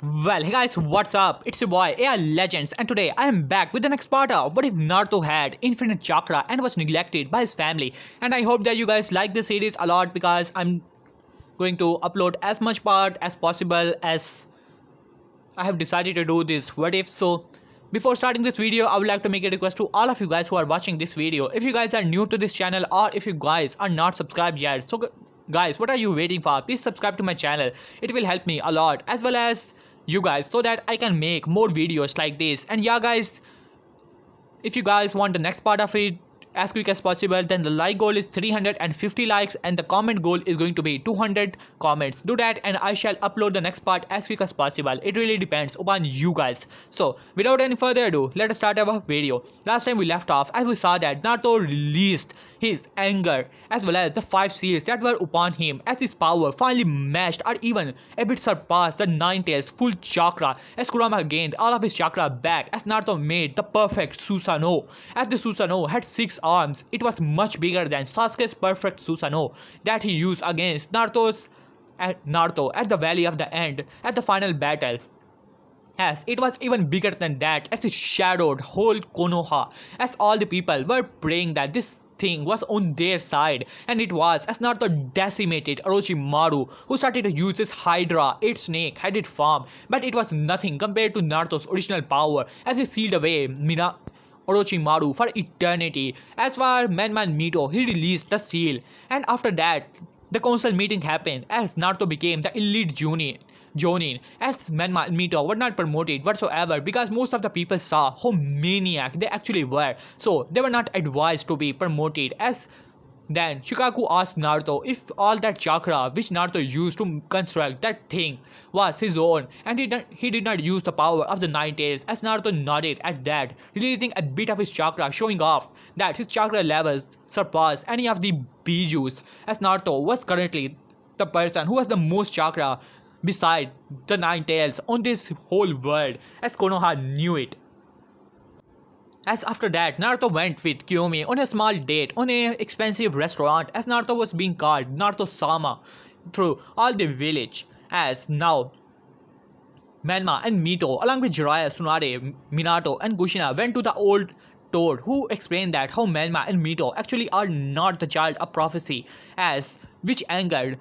Well, hey guys, what's up? It's your boy AI Legends, and today I am back with the next part of what if Naruto had infinite chakra and was neglected by his family. And I hope that you guys like this series a lot because I'm going to upload as much part as possible as I have decided to do this what if. So before starting this video, I would like to make a request to all of you guys who are watching this video. If you guys are new to this channel or if you guys are not subscribed yet, so guys, what are you waiting for? Please subscribe to my channel. It will help me a lot as well as you guys so that I can make more videos like this. And yeah guys, if you guys want the next part of it as quick as possible, then the like goal is 350 likes and the comment goal is going to be 200 comments. Do that and I shall upload the next part as quick as possible. It really depends upon you guys. So without any further ado, let us start our video. Last time we left off as we saw that Naruto released his anger as well as the 5 seals that were upon him as his power finally matched or even a bit surpassed the Nine Tails full chakra as Kurama gained all of his chakra back as Naruto made the perfect Susanoo. As the Susanoo had 6 arms, it was much bigger than Sasuke's perfect Susanoo that he used against Naruto at the Valley of the End at the final battle. As it was even bigger than that as it shadowed whole Konoha as all the people were praying that this thing was on their side, and it was as Naruto decimated Orochimaru who started to use his Hydra, 8 snake headed form, but it was nothing compared to Naruto's original power as he sealed away Orochimaru for eternity. As for Man Mito, he released the seal, and after that the council meeting happened as Naruto became the elite Jonin as Menma and Mito were not promoted whatsoever because most of the people saw how maniac they actually were, so they were not advised to be promoted. As then Shikaku asked Naruto if all that chakra which Naruto used to construct that thing was his own, and he did not use the power of the Nine Tails. As Naruto nodded at that, releasing a bit of his chakra, showing off that his chakra levels surpassed any of the Bijus, as Naruto was currently the person who has the most chakra beside the Nine Tails on this whole world, as Konoha knew it. As after that, Naruto went with Kiyomi on a small date on an expensive restaurant as Naruto was being called Naruto-sama through all the village. As now, Menma and Mito along with Jiraiya, Tsunade, Minato and Kushina went to the old Toad who explained that how Menma and Mito actually are not the child of prophecy, as which angered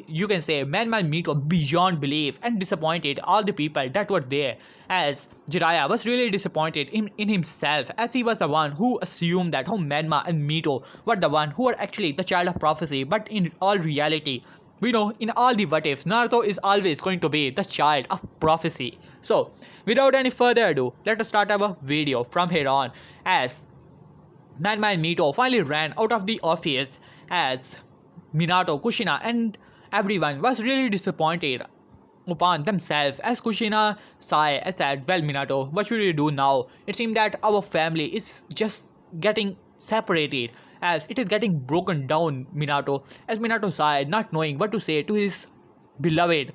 you can say Menma and Mito beyond belief and disappointed all the people that were there, as Jiraiya was really disappointed in himself as he was the one who assumed that how Menma and Mito were the one who were actually the child of prophecy, but in all reality we know in all the what ifs, Naruto is always going to be the child of prophecy. So, without any further ado, let us start our video from here on. As Manma and Mito finally ran out of the office, as Minato, Kushina, and everyone was really disappointed upon themselves, as Kushina sighed and said, "Well, Minato, what should we do now? It seems that our family is just getting separated, as it is getting broken down, Minato." As Minato sighed, not knowing what to say to his beloved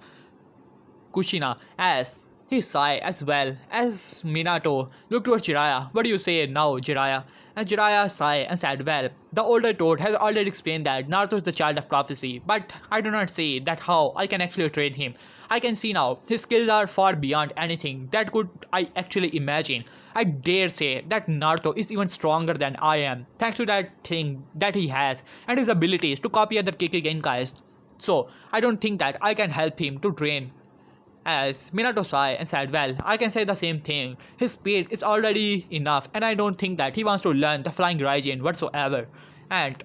Kushina, as he sighed as well, as Minato looked towards Jiraiya. "What do you say now, Jiraiya?" And Jiraiya sighed and said, "Well, the older Toad has already explained that Naruto is the child of prophecy, but I do not see that how I can actually train him. I can see now his skills are far beyond anything that could I actually imagine. I dare say that Naruto is even stronger than I am, thanks to that thing that he has and his abilities to copy other Genkai. So I don't think that I can help him to train." As Minato sighed and said, "Well, I can say the same thing. His speed is already enough, and I don't think that he wants to learn the Flying Raijin whatsoever. And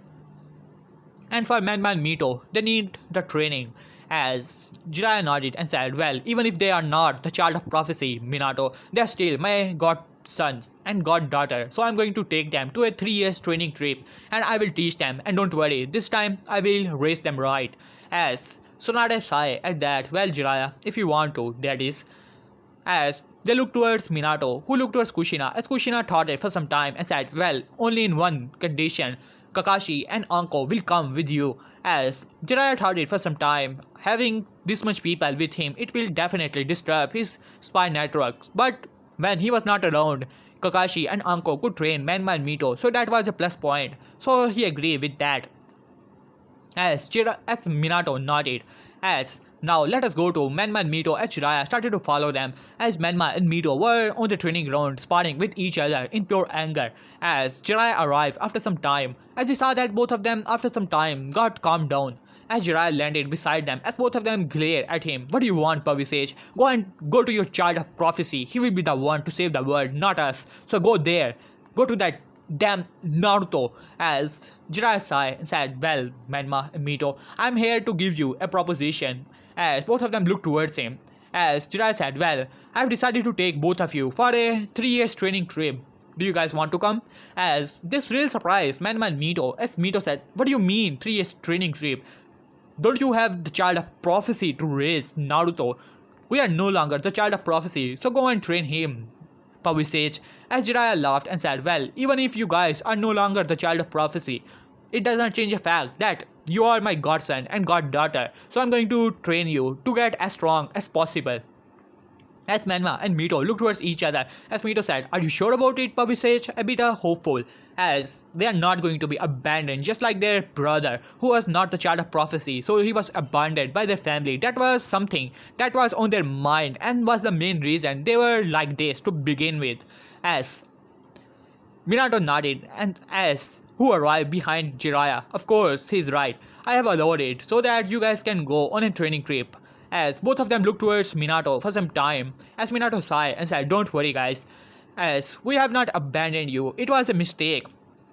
for Man Mito, they need the training." As Jiraiya nodded and said, "Well, even if they are not the child of prophecy, Minato, they are still my godsons and goddaughter. So I'm going to take them to a 3 year training trip, and I will teach them. And don't worry, this time I will raise them right." As Tsunade sighed at that, "Well, Jiraiya, if you want to, that is." As they looked towards Minato, who looked towards Kushina, as Kushina thought it for some time and said, "Well, only in one condition. Kakashi and Anko will come with you." As Jiraiya thought it for some time, having this much people with him, it will definitely disturb his spy networks. But when he was not around, Kakashi and Anko could train Menma and Mito, so that was a plus point. So he agreed with that. As Minato nodded, as Now let us go to Menma and Mito as Jiraiya started to follow them, as Menma and Mito were on the training ground sparring with each other in pure anger. As Jiraiya arrived after some time, as he saw that both of them after some time got calmed down. As Jiraiya landed beside them, as both of them glared at him. What do you want, Pavisage? Go to your child of prophecy. He will be the one to save the world, not us. So go there. Go to that damn Naruto. As Jiraiya sighed and said, well, Menma and Mito, I'm here to give you a proposition. As both of them looked towards him. As Jiraiya said, well, I've decided to take both of you for a 3 years training trip. Do you guys want to come? As this real surprise, Menma and Mito, as Mito said, what do you mean 3 years training trip? Don't you have the child of prophecy to raise Naruto? We are no longer the child of prophecy, so go and train him. Pavisage, as Jiraiya laughed and said, well, even if you guys are no longer the child of prophecy, it does not change the fact that you are my godson and goddaughter, so I'm going to train you to get as strong as possible. As Menma and Mito looked towards each other, as Mito said, are you sure about it, Pavisage? A bit hopeful, as they are not going to be abandoned, just like their brother, who was not the child of prophecy, so he was abandoned by their family. That was something that was on their mind and was the main reason they were like this to begin with. As Minato nodded, and as who arrived behind Jiraiya, of course, he's right. I have allowed it so that you guys can go on a training trip. As both of them looked towards Minato for some time, as Minato sighed and said, don't worry guys, as we have not abandoned you, it was a mistake.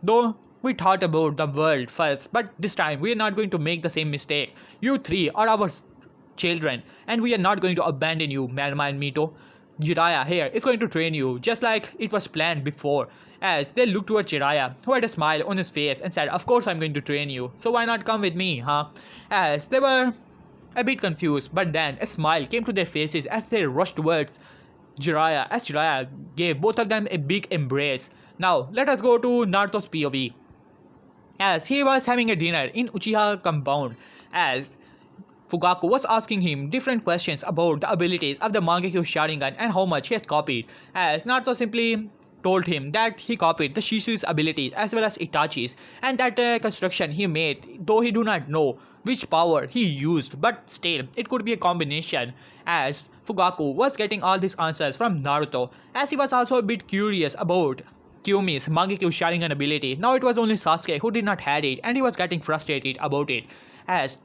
Though we thought about the world first, but this time we are not going to make the same mistake. You three are our children, and we are not going to abandon you, Menma and Mito. Jiraiya here is going to train you, just like it was planned before. As they looked towards Jiraiya, who had a smile on his face and said, of course I'm going to train you, so why not come with me, huh? As they were a bit confused, but then a smile came to their faces as they rushed towards Jiraiya, as Jiraiya gave both of them a big embrace. Now, let us go to Naruto's POV. As he was having a dinner in Uchiha compound, as Fugaku was asking him different questions about the abilities of the Mangekyo Sharingan and how much he has copied, as Naruto simply told him that he copied the Shisui's abilities as well as Itachi's, and that construction he made, though he do not know which power he used, but still it could be a combination. As Fugaku was getting all these answers from Naruto, as he was also a bit curious about Kyuumi's Mangekyo Sharingan ability. Now it was only Sasuke who did not have it, and he was getting frustrated about it. As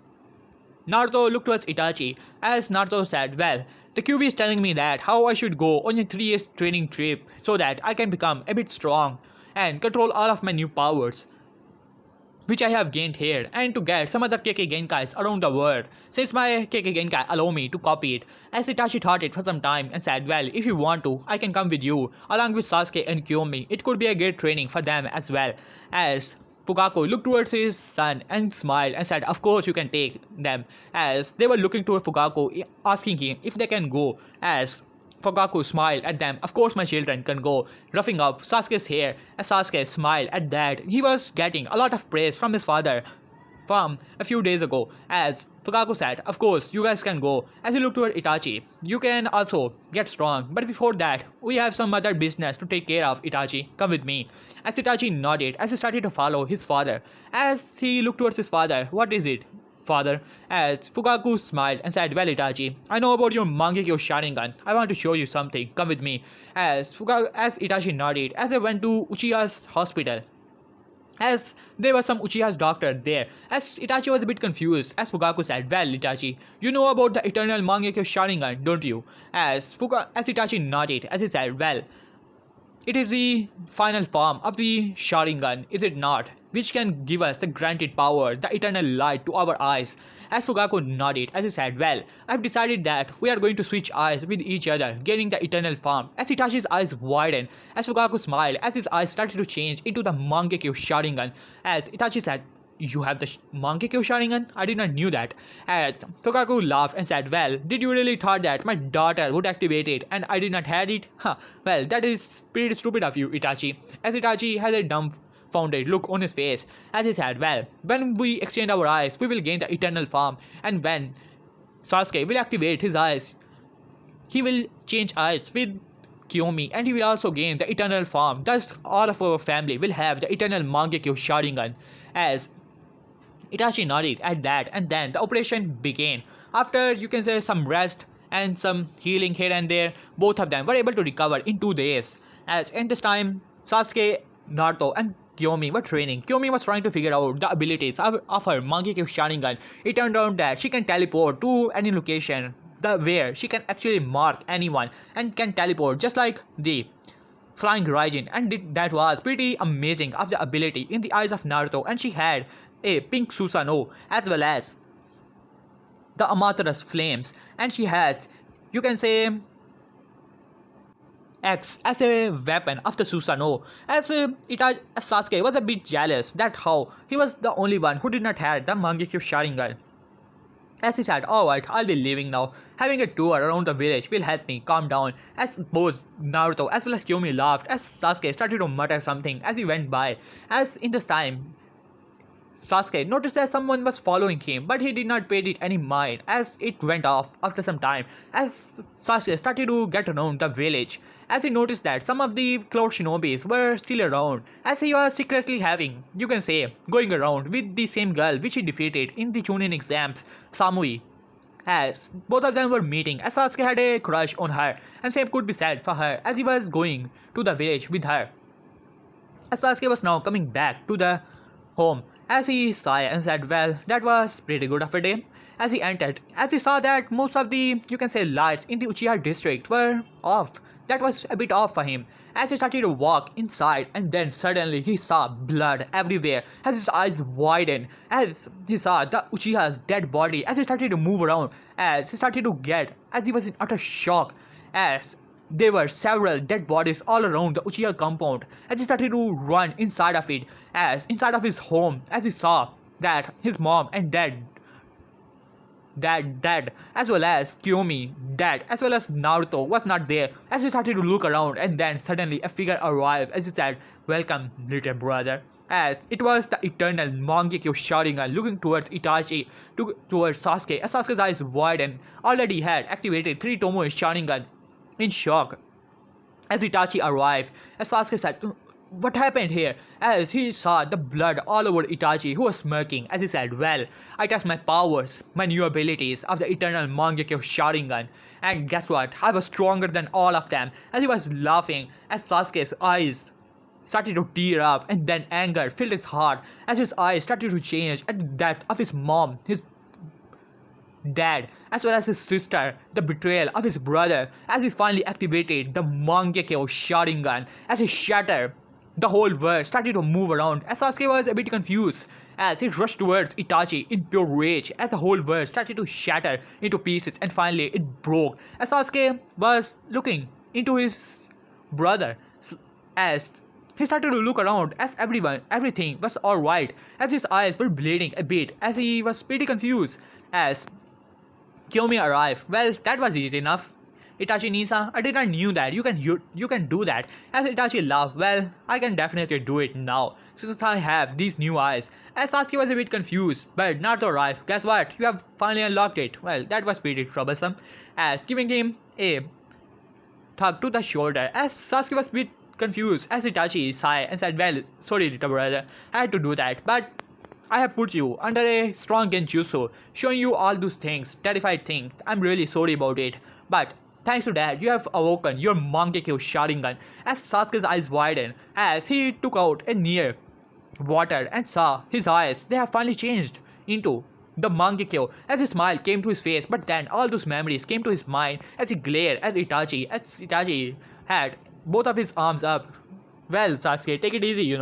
Naruto looked towards Itachi, as Naruto said, well, the QB is telling me that how I should go on a 3 years training trip so that I can become a bit strong and control all of my new powers, which I have gained here, and to get some other Kekkei Genkais around the world, since my Kekkei Genkai allow me to copy it. As Itachi thought it for some time and said, well, if you want to, I can come with you, along with Sasuke and Kyuumi. It could be a great training for them as well. As Fugaku looked towards his son and smiled and said, of course you can take them, as they were looking toward Fugaku, asking him if they can go. As Fugaku smiled at them, of course my children can go, roughing up Sasuke's hair. As Sasuke smiled at that, he was getting a lot of praise from his father from a few days ago. As Fugaku said, of course you guys can go. As he looked toward Itachi, you can also get strong, but before that we have some other business to take care of. Itachi, come with me. As Itachi nodded, as he started to follow his father. As he looked towards his father, what is it, father? As Fugaku smiled and said, well Itachi, I know about your Mangekyo Sharingan. I want to show you something. Come with me. As Itachi nodded, as they went to Uchiha's hospital. As there was some Uchiha's doctor there, as Itachi was a bit confused, as Fugaku said, well Itachi, you know about the eternal Mangekyo Sharingan, don't you? As Itachi nodded, as he said, well, it is the final form of the Sharingan, is it not? Which can give us the granted power, the eternal light to our eyes. As Fugaku nodded, as he said, well, I've decided that we are going to switch eyes with each other, gaining the eternal form. As Itachi's eyes widened, as Fugaku smiled, as his eyes started to change into the Mangekyo Sharingan. As Itachi said, you have the Mangekyo Sharingan? I did not knew that. As Fugaku laughed and said, well, did you really thought that my daughter would activate it and I did not have it? Huh, well, that is pretty stupid of you, Itachi. As Itachi has a dumbfounded look on his face, as he said, well, when we exchange our eyes, we will gain the eternal form, and when Sasuke will activate his eyes, he will change eyes with Kyuumi, and he will also gain the eternal form. Thus, all of our family will have the eternal Mangekyo Sharingan. As Itachi nodded at that, and then the operation began. After you can say some rest and some healing here and there, both of them were able to recover in 2 days. As in this time, Sasuke, Naruto, and Kyomi were training. Kyomi was trying to figure out the abilities of her Mangekyo Sharingan. It turned out that she can teleport to any location, where she can actually mark anyone and can teleport just like the flying Raijin, and that was pretty amazing of the ability in the eyes of Naruto. And she had a pink Susanoo as well as the Amaterasu flames, and she has, you can say, X as a weapon of the Susanoo. As Sasuke was a bit jealous that how he was the only one who did not have the Mangekyo Sharingan. As he said, alright, I'll be leaving now. Having a tour around the village will help me calm down. As both Naruto as well as Kyomi laughed as Sasuke started to mutter something as he went by. As in this time, Sasuke noticed that someone was following him, but he did not pay it any mind as it went off after some time. As Sasuke started to get around the village, as he noticed that some of the cloud shinobis were still around, as he was secretly having, you can say, going around with the same girl which he defeated in the Chunin exams, Samui. As both of them were meeting, as Sasuke had a crush on her, and same could be said for her as he was going to the village with her. As Sasuke was now coming back to the home, as he sighed and said, well, that was pretty good of a day. As he entered, as he saw that most of the, you can say, lights in the Uchiha district were off. That was a bit off for him. As he started to walk inside, and then suddenly he saw blood everywhere. As his eyes widened, as he saw the Uchiha's dead body, as he started to move around, as he started to get, as he was in utter shock, as there were several dead bodies all around the Uchiha compound. As he started to run inside of it, as inside of his home, as he saw that his mom and dad dead, as well as Kyomi dead, as well as Naruto was not there. As he started to look around, and then suddenly a figure arrived as he said, welcome little brother. As it was the eternal Mangekyo Sharingan looking towards Itachi, towards Sasuke. As Sasuke's eyes widened, already had activated 3 Tomoe Sharingan. In shock, as Itachi arrived, as Sasuke said, what happened here? As he saw the blood all over Itachi, who was smirking, as he said, well, I test my powers, my new abilities of the eternal Mangekyo Sharingan, and guess what? I was stronger than all of them. As he was laughing, as Sasuke's eyes started to tear up, and then anger filled his heart, as his eyes started to change at the death of his mom, his dad, as well as his sister, the betrayal of his brother, as he finally activated the Mangekyo Sharingan. As he shattered, the whole world started to move around, as Sasuke was a bit confused, as he rushed towards Itachi in pure rage, as the whole world started to shatter into pieces, and finally it broke, as Sasuke was looking into his brother, as he started to look around, as everything was alright, as his eyes were bleeding a bit, as he was pretty confused, as Kyomi arrived. Well, that was easy enough. Itachi-Nisa, I did not knew that you can do that. As Itachi laughed, well, I can definitely do it now, since I have these new eyes. As Sasuke was a bit confused, but Naruto arrived. Guess what? You have finally unlocked it. Well, that was pretty troublesome. As giving him a tug to the shoulder, as Sasuke was a bit confused, as Itachi sighed and said, well, sorry little brother, I had to do that, but I have put you under a strong genjutsu, showing you all those things, terrified things. I'm really sorry about it. But thanks to that, you have awoken your Mangekyo Sharingan. As Sasuke's eyes widened, as he took out a near water and saw his eyes, they have finally changed into the Mangekyo. As a smile came to his face, but then all those memories came to his mind as he glared at Itachi, as Itachi had both of his arms up. Well, Sasuke, take it easy,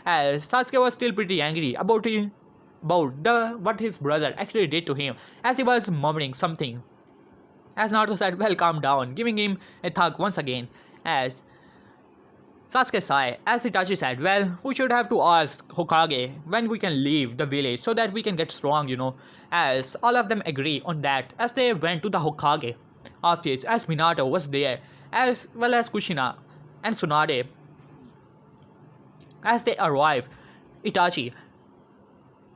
as Sasuke was still pretty angry about what his brother actually did to him, as he was murmuring something. As Naruto said, well, calm down, giving him a thug once again. As Sasuke sighed, as Itachi said, well, we should have to ask Hokage when we can leave the village so that we can get strong, As all of them agree on that, as they went to the Hokage office, as Minato was there, as well as Kushina and Tsunade. As they arrived, Itachi,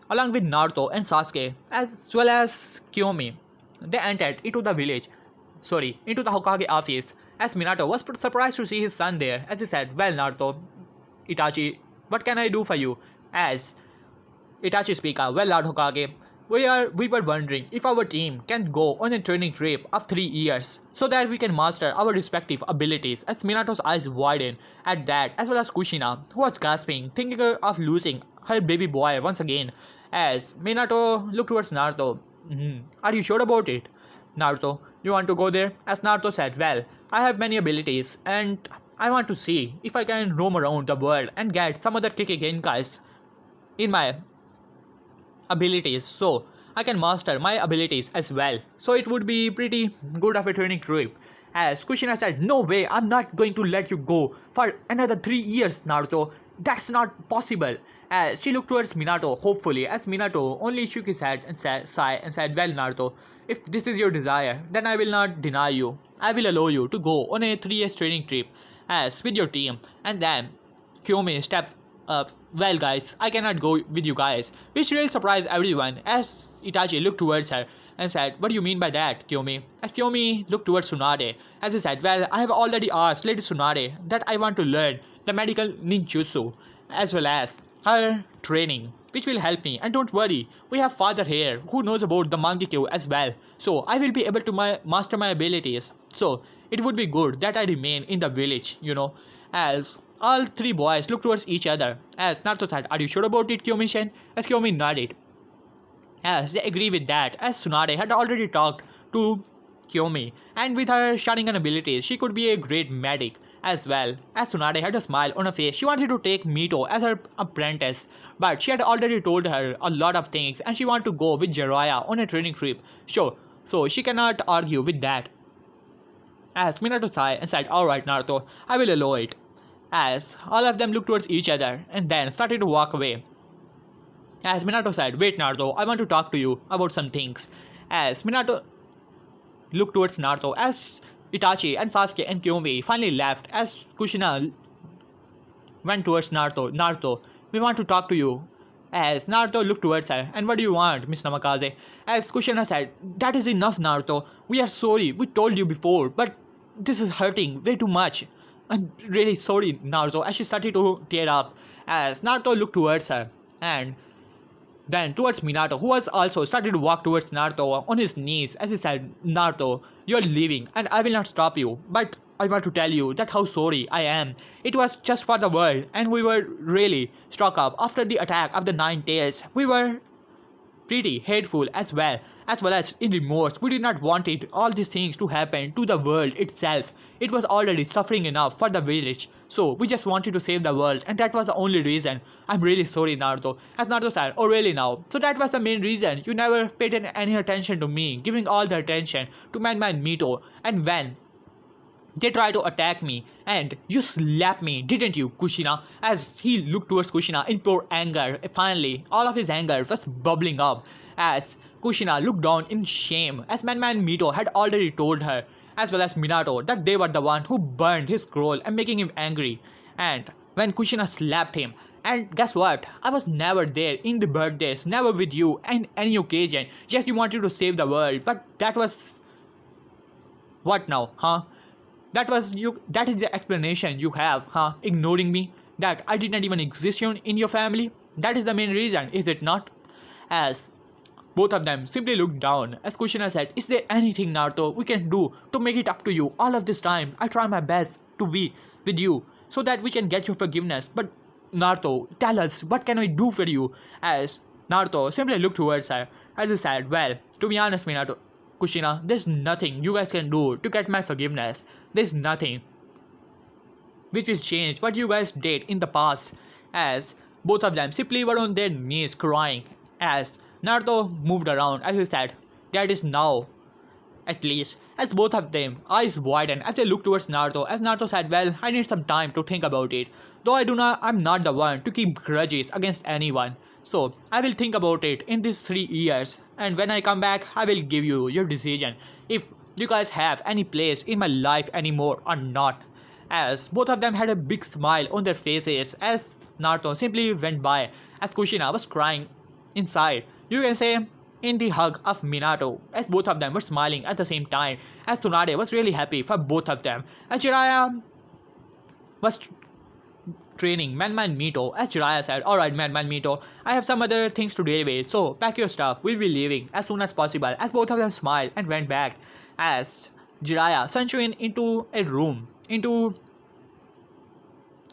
along with Naruto and Sasuke, as well as Kyomi, they entered into the Hokage office, as Minato was surprised to see his son there, as he said, well Naruto, Itachi, what can I do for you? As Itachi speaker, well Lord Hokage, we were wondering if our team can go on a training trip of 3 years so that we can master our respective abilities. As Minato's eyes widen at that, as well as Kushina, who was gasping, thinking of losing her baby boy once again. As Minato looked towards Naruto, Are you sure about it? Naruto, you want to go there? As Naruto said, well, I have many abilities and I want to see if I can roam around the world and get some other Genkai in my abilities so I can master my abilities as well. So it would be pretty good of a training trip. As Kushina said, no way, I'm not going to let you go for another 3 years, Naruto. That's not possible. As she looked towards Minato, hopefully, as Minato only shook his head and sighed and said, well, Naruto, if this is your desire, then I will not deny you. I will allow you to go on a 3 years training trip as with your team. And then Kyomi stepped up. Well, guys, I cannot go with you guys, which really surprised everyone as Itachi looked towards her and said, what do you mean by that, Kyomi? As Kyomi looked towards Tsunade, as he said, well, I have already asked Lady Tsunade that I want to learn the medical ninjutsu as well as her training, which will help me. And don't worry, we have father here who knows about the Mangekyo as well, so I will be able to master my abilities. So it would be good that I remain in the village. As all three boys looked towards each other. As Naruto said, are you sure about it, Kyomi-shen? As Kyomi nodded. As they agree with that, as Tsunade had already talked to Kyomi, and with her Sharingan abilities, she could be a great medic as well. As Tsunade had a smile on her face, she wanted to take Mito as her apprentice, but she had already told her a lot of things, and she wanted to go with Jiraiya on a training trip. So she cannot argue with that. As Minato sighed and said, alright Naruto, I will allow it. As all of them looked towards each other and then started to walk away. As Minato said, wait Naruto, I want to talk to you about some things. As Minato looked towards Naruto, as Itachi and Sasuke and Kyomi finally left, as Kushina went towards Naruto, we want to talk to you. As Naruto looked towards her, and what do you want, Miss Namikaze? As Kushina said, that is enough Naruto, we are sorry, we told you before, but this is hurting way too much. I'm really sorry, Naruto, as she started to tear up. As Naruto looked towards her, and then towards Minato, who was also started to walk towards Naruto on his knees as he said, Naruto, you're leaving and I will not stop you, but I want to tell you that how sorry I am. It was just for the world and we were really struck up after the attack of the 9 days. We were pretty hateful as well as in remorse. We did not want it all these things to happen to the world itself. It was already suffering enough for the village, so we just wanted to save the world, and that was the only reason. I'm really sorry, Naruto. As Naruto said, oh really now? So that was the main reason you never paid any attention to me, giving all the attention to man Mito, and when they try to attack me and you slapped me, didn't you, Kushina? As he looked towards Kushina in pure anger. Finally, all of his anger was bubbling up as Kushina looked down in shame as Man Mito had already told her as well as Minato that they were the one who burned his scroll and making him angry. And when Kushina slapped him, and guess what? I was never there in the birthdays, never with you in any occasion. Yes, you wanted to save the world, but that was what now, huh? That is the explanation you have, huh? Ignoring me? That I did not even exist in your family? That is the main reason, is it not? As both of them simply looked down as Kushina said, is there anything, Naruto, we can do to make it up to you? All of this time, I try my best to be with you so that we can get your forgiveness. But Naruto, tell us, what can I do for you? As Naruto simply looked towards her as he said, well, to be honest, Minato, Kushina, there's nothing you guys can do to get my forgiveness. There's nothing which will change what you guys did in the past. As both of them simply were on their knees crying. As Naruto moved around as he said, that is now, at least, as both of them eyes widened as they looked towards Naruto, as Naruto said, well, I need some time to think about it. Though I'm not the one to keep grudges against anyone. So I will think about it in these 3 years, and when I come back, I will give you your decision if you guys have any place in my life anymore or not. As both of them had a big smile on their faces as Naruto simply went by, as Kushina was crying inside. You can say in the hug of Minato, as both of them were smiling at the same time, as Tsunade was really happy for both of them, as Jiraiya was training Madman Mito. As Jiraiya said, alright Madman Mito, I have some other things to deal with, so pack your stuff, we'll be leaving as soon as possible. As both of them smiled and went back, as Jiraiya sent into a room, into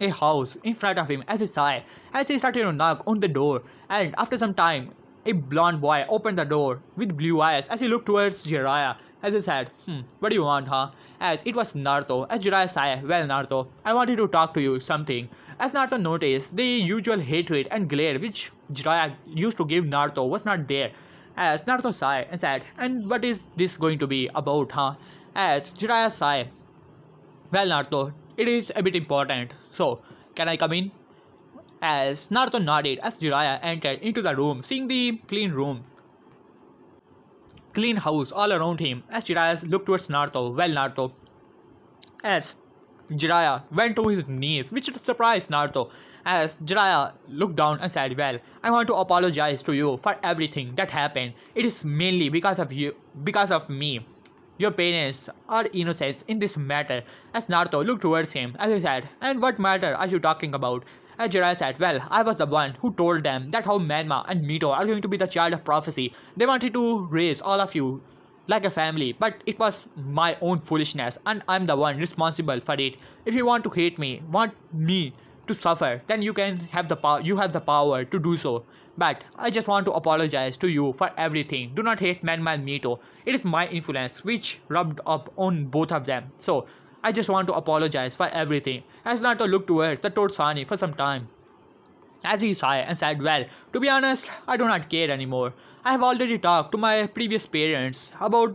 a house in front of him as he sighed, as he started to knock on the door, and after some time, a blond boy opened the door with blue eyes as he looked towards Jiraiya as he said, what do you want, huh? As it was Naruto, as Jiraiya sighed, well Naruto, I wanted to talk to you something. As Naruto noticed, the usual hatred and glare which Jiraiya used to give Naruto was not there. As Naruto sighed and said, and what is this going to be about, huh? As Jiraiya sighed, well, Naruto, it is a bit important. So, can I come in? As Naruto nodded as Jiraiya entered into the room, seeing the clean house all around him. As Jiraiya looked towards Naruto, well, Naruto, as Jiraiya went to his knees, which surprised Naruto. As Jiraiya looked down and said, well, I want to apologize to you for everything that happened. It is mainly because of you, because of me. Your parents are innocent in this matter. As Naruto looked towards him, as he said, and what matter are you talking about? As Jiraiya said, well, I was the one who told them that how Manma and Mito are going to be the child of prophecy. They wanted to raise all of you like a family, but it was my own foolishness, and I'm the one responsible for it. If you want to hate me, want me to suffer, then you can have the power. You have the power to do so. But I just want to apologize to you for everything. Do not hate Manma and Mito. It is my influence which rubbed up on both of them. So I just want to apologize for everything. As Naruto looked towards the Todsani for some time, as he sighed and said, well, to be honest, I do not care anymore. I have already talked to my previous parents about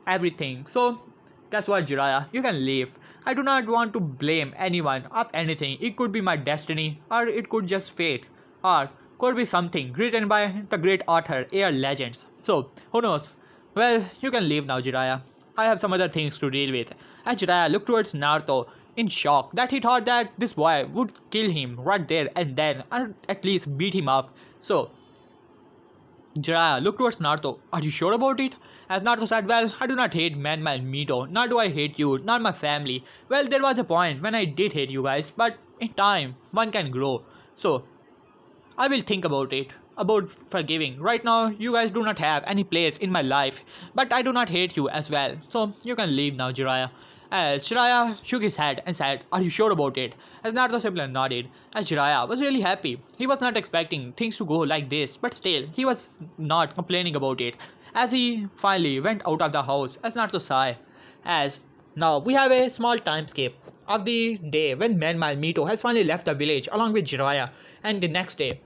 everything. So guess what, Jiraiya? You can leave. I do not want to blame anyone of anything. It could be my destiny, or it could just fate, or could be something written by the great author Air Legends. So who knows? Well, you can leave now, Jiraiya. I have some other things to deal with. As Jiraiya looked towards Naruto in shock that he thought that this boy would kill him right there and then, or at least beat him up. So Jiraiya looked towards Naruto. Are you sure about it? As Naruto said, well, I do not hate Manma and Mito, nor do I hate you, nor my family. Well, there was a point when I did hate you guys, but in time, one can grow. So, I will think about it, about forgiving. Right now, you guys do not have any place in my life, but I do not hate you as well. So, you can leave now, Jiraiya. As Jiraiya shook his head and said, are you sure about it? As Naruto simply nodded, as Jiraiya was really happy. He was not expecting things to go like this, but still, he was not complaining about it. As he finally went out of the house, as Naruto sighed, as now we have a small time skip of the day when Manma and Mito has finally left the village along with Jiraiya, and the next day,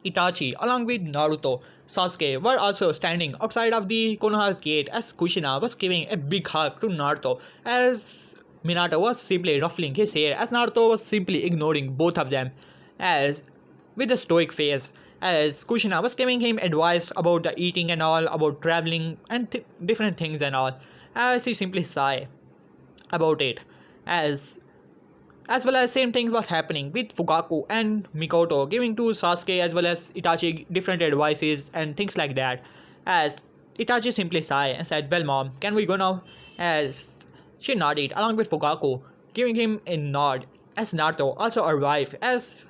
Itachi, along with Naruto, Sasuke were also standing outside of the Konoha's gate as Kushina was giving a big hug to Naruto, as Minato was simply ruffling his hair, as Naruto was simply ignoring both of them, as with a stoic face, as Kushina was giving him advice about the eating and all, about traveling and different things and all, as he simply sighed about it, as well as same things was happening with Fugaku and Mikoto giving to Sasuke as well as Itachi different advices and things like that. As Itachi simply sighed and said, well mom, can we go now? As she nodded along with Fugaku, giving him a nod as Naruto also arrived, as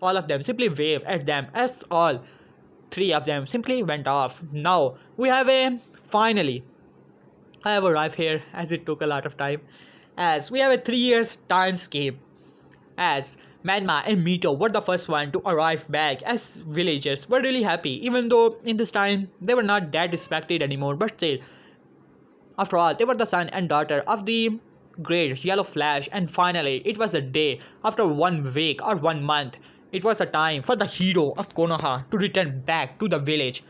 all of them simply waved at them as all three of them simply went off. Now we have a finally I have arrived here as it took a lot of time, as we have a 3 years time skip, as Manma and Mito were the first one to arrive back as villagers were really happy, even though in this time they were not that respected anymore, but still, after all, they were the son and daughter of the great Yellow Flash, and finally it was a day after 1 week or 1 month. It was a time for the hero of Konoha to return back to the village,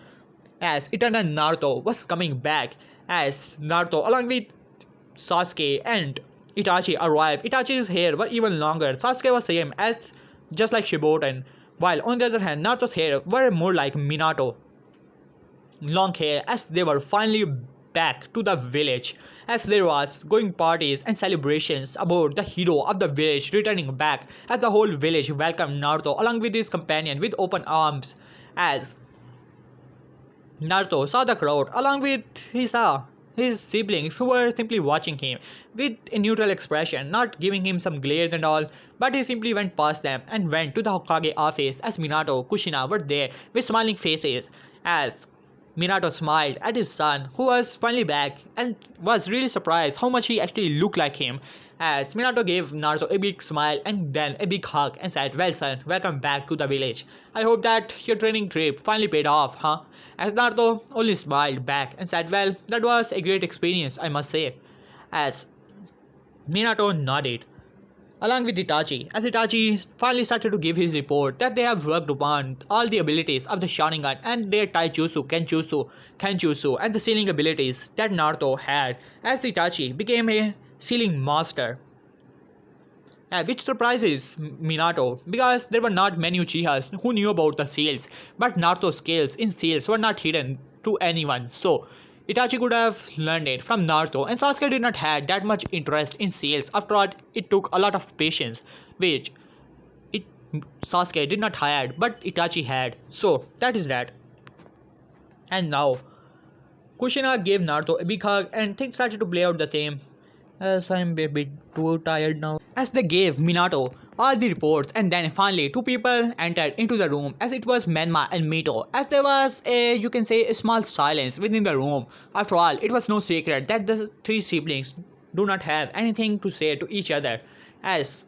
as Eternal Naruto was coming back, as Naruto along with Sasuke and Itachi arrived. Itachi's hair were even longer. Sasuke was same as just like Shiboten, while on the other hand Naruto's hair were more like Minato. Long hair, as they were finally back to the village, as there was going parties and celebrations about the hero of the village returning back, as the whole village welcomed Naruto along with his companion with open arms. As Naruto saw the crowd along with he saw his siblings who were simply watching him with a neutral expression, not giving him some glares and all, but he simply went past them and went to the Hokage office as Minato, Kushina were there with smiling faces. As Minato smiled at his son, who was finally back and was really surprised how much he actually looked like him. As Minato gave Naruto a big smile and then a big hug and said, "Well, son, welcome back to the village. I hope that your training trip finally paid off, huh?" As Naruto only smiled back and said, "Well, that was a great experience, I must say." As Minato nodded, along with Itachi, as Itachi finally started to give his report that they have worked upon all the abilities of the Sharingan and their Taijutsu, Kenjutsu, and the sealing abilities that Naruto had, as Itachi became a sealing master. Which surprises Minato because there were not many Uchihas who knew about the seals, but Naruto's skills in seals were not hidden to anyone. So Itachi could have learned it from Naruto, and Sasuke did not have that much interest in seals. After all, it took a lot of patience, which it Sasuke did not have, but Itachi had. So that is that. And now Kushina gave Naruto a big hug, and things started to play out the same. As I'm a bit too tired now. As they gave Minato all the reports, and then finally two people entered into the room, as it was Menma and Mito, as there was a, you can say, a small silence within the room. After all, it was no secret that the three siblings do not have anything to say to each other. As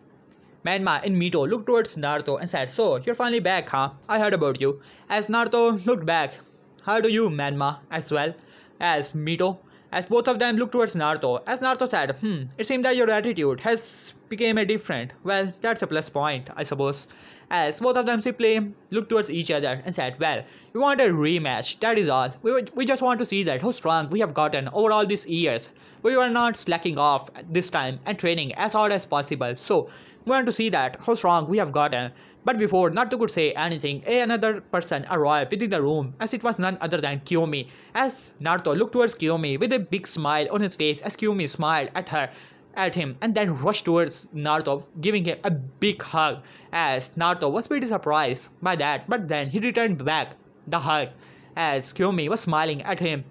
Menma and Mito looked towards Naruto and said, "So, you're finally back, huh? I heard about you." As Naruto looked back, "How do you, Menma?" as well as Mito. As both of them looked towards Naruto, as Naruto said, "It seems that your attitude has become a different." Well, that's a plus point, I suppose. As both of them simply looked towards each other and said, "Well, we want a rematch, that is all. We just want to see that how strong we have gotten over all these years. We were not slacking off this time and training as hard as possible. So, we want to see that how strong we have gotten." But before Naruto could say anything, another person arrived within the room, as it was none other than Kiyomi. As Naruto looked towards Kiyomi with a big smile on his face, as Kiyomi smiled at him and then rushed towards Naruto, giving him a big hug. As Naruto was pretty surprised by that, but then he returned back the hug, as Kiyomi was smiling at him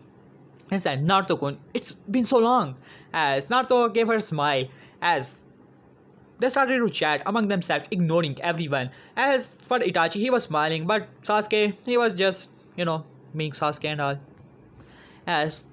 and said, "Naruto-kun, it's been so long." As Naruto gave her a smile, as they started to chat among themselves, ignoring everyone. As for Itachi, he was smiling, but Sasuke, he was just, being Sasuke and all. As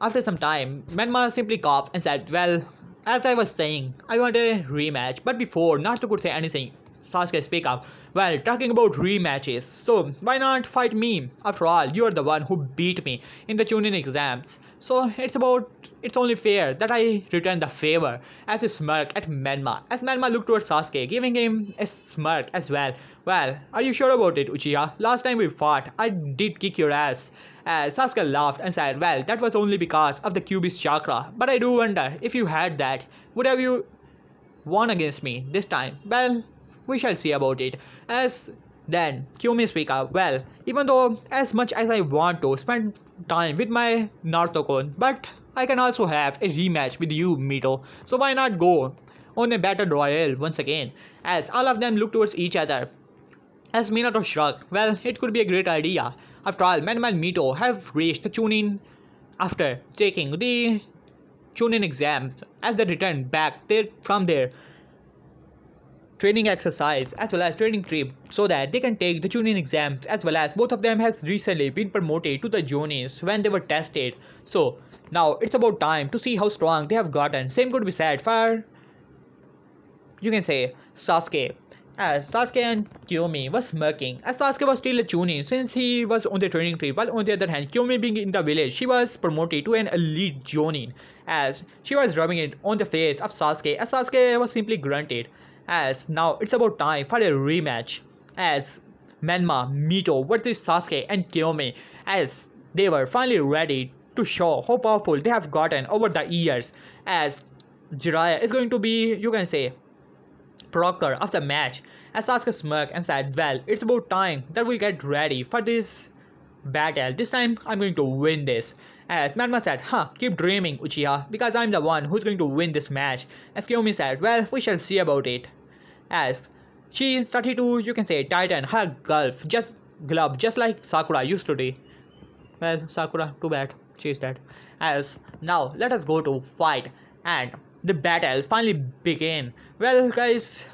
after some time, Menma simply coughed and said, "Well, as I was saying, I want a rematch." But before Naruto could say anything, Sasuke speak up. "Well, talking about rematches, so why not fight me? After all, you are the one who beat me in the Chunin exams. So it's only fair that I return the favor." As he smirked at Menma, as Menma looked towards Sasuke, giving him a smirk as well. "Well, are you sure about it, Uchiha? Last time we fought, I did kick your ass." As Sasuke laughed and said, "Well, that was only because of the Cubist chakra. But I do wonder, if you had that, would have you won against me this time? Well, we shall see about it." As then Kyumi speak up, "Well, even though as much as I want to spend time with my Naruto-kun, but I can also have a rematch with you, Mito. So why not go on a battle royale once again?" As all of them looked towards each other, as Minato shrugged, "Well, it could be a great idea. After all, Menma and Mito have reached the Chunin after taking the Chunin exams, as they returned back from their training exercise as well as training trip, so that they can take the Chunin exams, as well as both of them has recently been promoted to the Jonins when they were tested. So now it's about time to see how strong they have gotten. Same could be said for, you can say, Sasuke. As Sasuke and Kiyomi was smirking, as Sasuke was still a Chunin since he was on the training trip, while on the other hand, Kiyomi being in the village, she was promoted to an elite Jonin, as she was rubbing it on the face of Sasuke, as Sasuke was simply grunted. As now it's about time for a rematch, as Menma, Mito versus Sasuke and Kiyomi, as they were finally ready to show how powerful they have gotten over the years, as Jiraiya is going to be, you can say, proctor of the match. As Sasuke smirked and said, "Well, it's about time that we get ready for this battle. This time I'm going to win this." As Menma said, "Keep dreaming, Uchiha, because I'm the one who's going to win this match." As Kiyomi said, "Well, we shall see about it." As she started to, you can say, tighten her glove just like Sakura used to do. Well, Sakura, too bad. Chase that. As now let us go to fight and the battle finally begin. Well guys,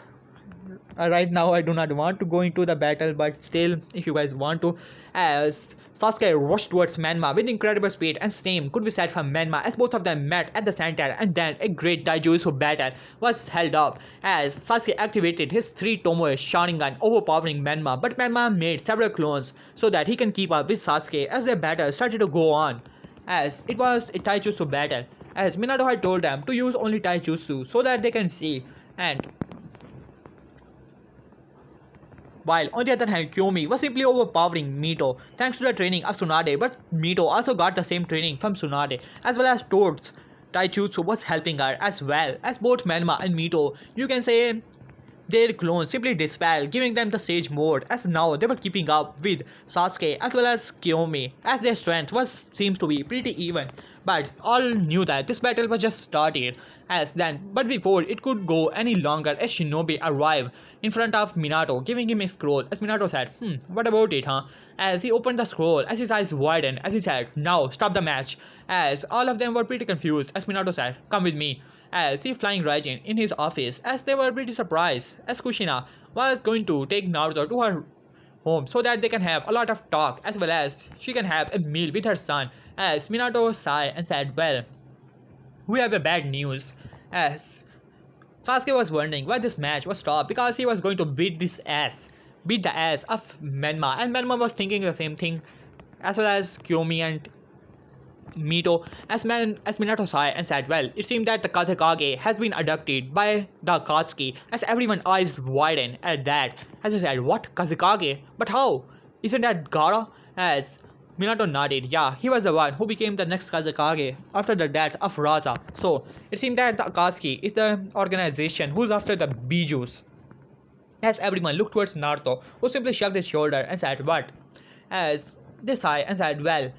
right now I do not want to go into the battle, but still if you guys want to, as Sasuke rushed towards Menma with incredible speed, and same could be said for Menma as both of them met at the center, and then a great taijutsu battle was held up as Sasuke activated his 3 turmoil Sharingan overpowering Menma, but Menma made several clones so that he can keep up with Sasuke as their battle started to go on, as it was a taijutsu battle, as Minato had told them to use only taijutsu so that they can see. And while on the other hand, Kyomi was simply overpowering Mito thanks to the training of Tsunade, but Mito also got the same training from Tsunade, as well as Toad's Taijutsu was helping her as well, as both Menma and Mito, you can say, their clones simply dispel, giving them the sage mode, as now they were keeping up with Sasuke as well as Kyomi, as their strength was seems to be pretty even. But all knew that this battle was just started, as then, but before it could go any longer, a shinobi arrived in front of Minato, giving him a scroll, as Minato said, what about it, huh? As he opened the scroll, as his eyes widened, as he said, now stop the match, as all of them were pretty confused, as Minato said, come with me, as he flying Raijin in his office, as they were pretty surprised, as Kushina was going to take Naruto to her home so that they can have a lot of talk, as well as she can have a meal with her son, as Minato sighed and said, well, we have a bad news, as Sasuke was wondering why this match was stopped, because he was going to beat the ass of Menma, and Menma was thinking the same thing, as well as Kyomi and Mito, as Minato saw and said, well, it seemed that the Kazekage has been abducted by the Akatsuki, as everyone's eyes widened at that, as he said, what, Kazekage? But how? Isn't that Gaara? As Minato nodded, yeah, he was the one who became the next Kazekage after the death of Raza. So, it seemed that the Akatsuki is the organization who's after the Bijus. As everyone looked towards Naruto, who simply shrugged his shoulder and said, what? As they sighed and said, well,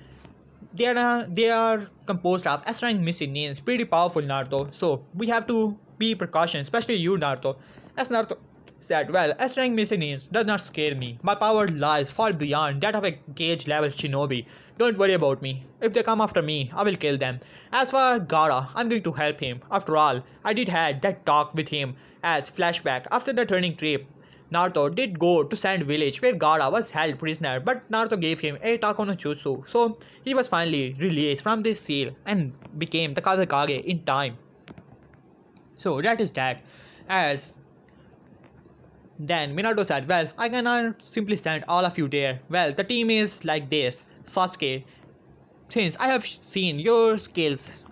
they are composed of S-rank missing names, pretty powerful Naruto, so we have to be precautioned, especially you Naruto. As Naruto said, well, S-rank missing names does not scare me, my power lies far beyond that of a cage level shinobi, don't worry about me, if they come after me, I will kill them. As for Gaara, I'm going to help him, after all, I did had that talk with him. As flashback, after the training trip, Naruto did go to Sand Village where Gaara was held prisoner, but Naruto gave him a Tako no Jutsu, so he was finally released from this seal and became the Kazekage in time. So that is that. As then Minato said, well, I cannot simply send all of you there. Well, the team is like this. Sasuke, since I have seen your skills,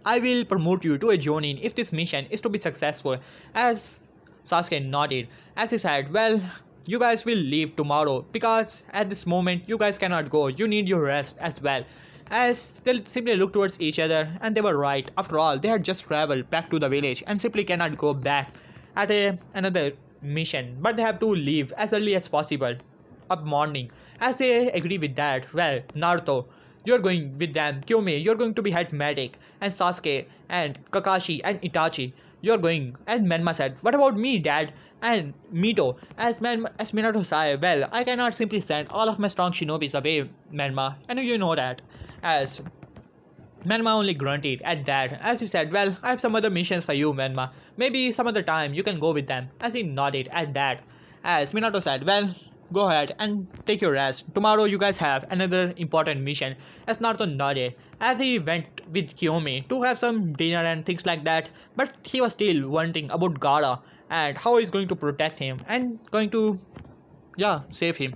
I will promote you to a Jonin if this mission is to be successful. As Sasuke nodded, as he said, well, you guys will leave tomorrow, because at this moment you guys cannot go, you need your rest as well. As they simply looked towards each other, and they were right, after all, they had just traveled back to the village and simply cannot go back at another mission, but they have to leave as early as possible up morning. As they agree with that, well, Naruto, you're going with them, Kyomi, you're going to be head medic, and Sasuke and Kakashi and Itachi, you're going. As Menma said, what about me, dad? And Mito, as Minato said, well, I cannot simply send all of my strong shinobis away, Menma, and you know that. As Menma only grunted at that, as he said, well, I have some other missions for you, Menma, maybe some other time you can go with them, as he nodded at that. As Minato said, well, go ahead and take your rest. Tomorrow you guys have another important mission. As Naruto nodded, as he went with Kyomi to have some dinner and things like that, but he was still wondering about Gaara and how he's going to protect him and going to, yeah, save him.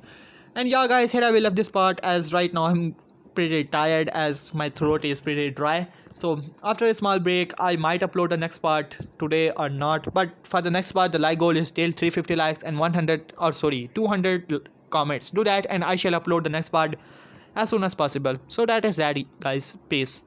And yeah guys, here I will love this part, as right now I'm pretty tired as my throat is pretty dry. So after a small break, I might upload the next part today or not, but for the next part the like goal is still 350 likes and 200 comments. Do that and I shall upload the next part as soon as possible. So that is that guys, peace.